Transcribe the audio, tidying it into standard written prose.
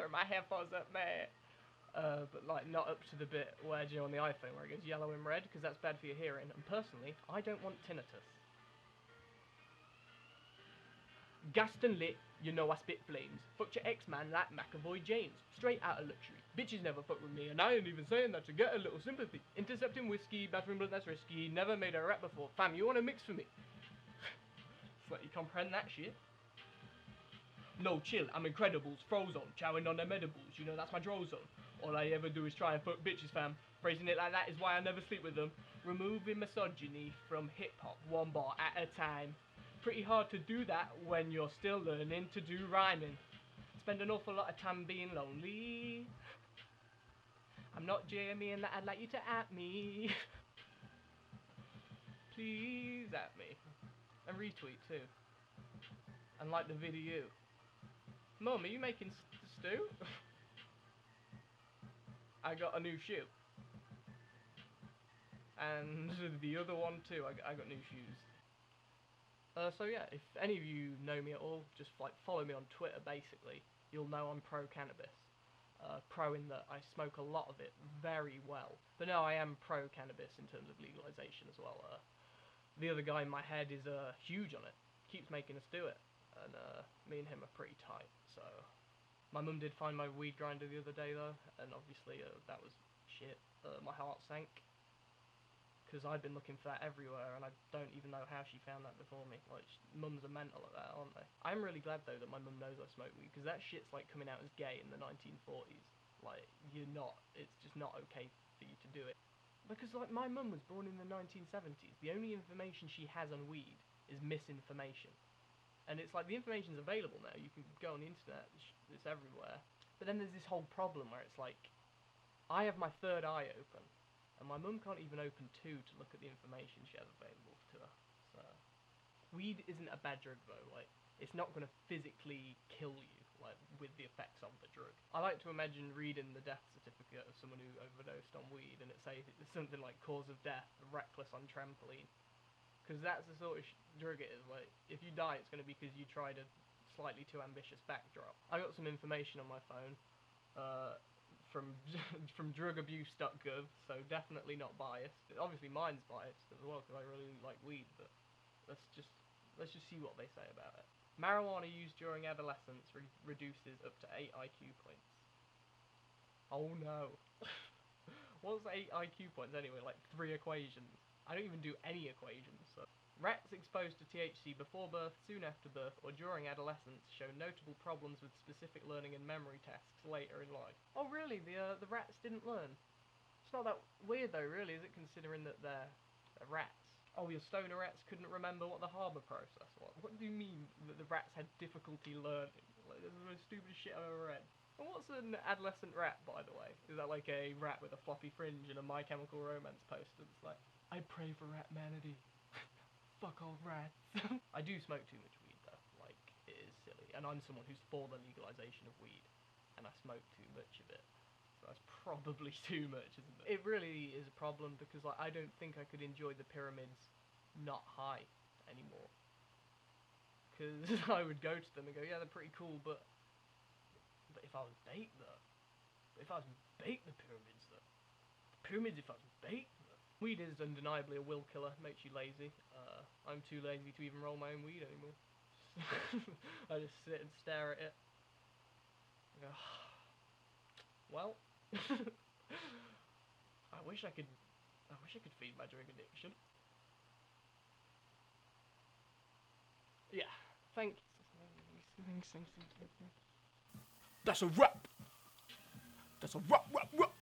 turn my headphones up, man. But like not up to the bit where, you know, on the iPhone where it goes yellow and red, because that's bad for your hearing. And personally, I don't want tinnitus. Gassed and lit, you know I spit flames. Fucked your ex-man like McAvoy James. Straight out of luxury. Bitches never fuck with me, and I ain't even saying that to get a little sympathy. Intercepting whiskey, bathroom blood that's risky. Never made a rap before. Fam, you wanna mix for me? It's like you comprehend that shit. No, chill, I'm Incredibles, Frozone, chowing on them edibles, you know that's my draw zone. All I ever do is try and fuck bitches, fam. Phrasing it like that is why I never sleep with them. Removing misogyny from hip-hop, one bar at a time. Pretty hard to do that when you're still learning to do rhyming. Spend an awful lot of time being lonely. I'm not Jamie and that I'd like you to at me. Please at me. And retweet too. And like the video. Mum, are you making stew? I got a new shoe. And the other one too, I got new shoes. So yeah, if any of you know me at all, just like follow me on Twitter basically. You'll know I'm pro-cannabis. Pro in that I smoke a lot of it very well. But no, I am pro-cannabis in terms of legalization as well. The other guy in my head is huge on it. Keeps making us do it. And me and him are pretty tight, so... My mum did find my weed grinder the other day though, and obviously that was shit. My heart sank. Because I'd been looking for that everywhere, and I don't even know how she found that before me. Like, mums are mental at that, aren't they? I'm really glad though that my mum knows I smoke weed, because that shit's like coming out as gay in the 1940s. Like, it's just not okay for you to do it. Because like, my mum was born in the 1970s. The only information she has on weed is misinformation. And it's like, the information's available now, you can go on the internet, it's everywhere. But then there's this whole problem where it's like, I have my third eye open, and my mum can't even open two to look at the information she has available to her. So, weed isn't a bad drug though, like, it's not going to physically kill you, like, with the effects of the drug. I like to imagine reading the death certificate of someone who overdosed on weed, and it says it's something like cause of death, reckless on trampoline. Because that's the sort of drug it is, like, if you die it's going to be because you tried a slightly too ambitious backdrop. I got some information on my phone from drugabuse.gov, so definitely not biased. Obviously mine's biased as well because I really like weed, but let's just see what they say about it. Marijuana used during adolescence reduces up to 8 IQ points. Oh no. What's 8 IQ points anyway? Like 3 equations. I don't even do any equations, so... Rats exposed to THC before birth, soon after birth, or during adolescence show notable problems with specific learning and memory tasks later in life. Oh really? The rats didn't learn? It's not that weird though, really, is it, considering that they're rats? Oh, your stoner rats couldn't remember what the harbour process was. What do you mean that the rats had difficulty learning? Like, this is the most stupid shit I've ever read. And what's an adolescent rat, by the way? Is that like a rat with a floppy fringe and a My Chemical Romance poster that's like, I pray for ratmanity. Fuck all rats. I do smoke too much weed though, like, it is silly. And I'm someone who's for the legalisation of weed, and I smoke too much of it. So that's probably too much, isn't it? It really is a problem because, like, I don't think I could enjoy the pyramids not high anymore. Because I would go to them and go, yeah, they're pretty cool, but if I was baked though, if I was baked the pyramids though, the pyramids if I was baked though. Weed is undeniably a will killer, makes you lazy. I'm too lazy to even roll my own weed anymore. I just sit and stare at it. I go, well, I wish I could feed my drug addiction. Yeah, thanks. That's a wrap. That's a wrap.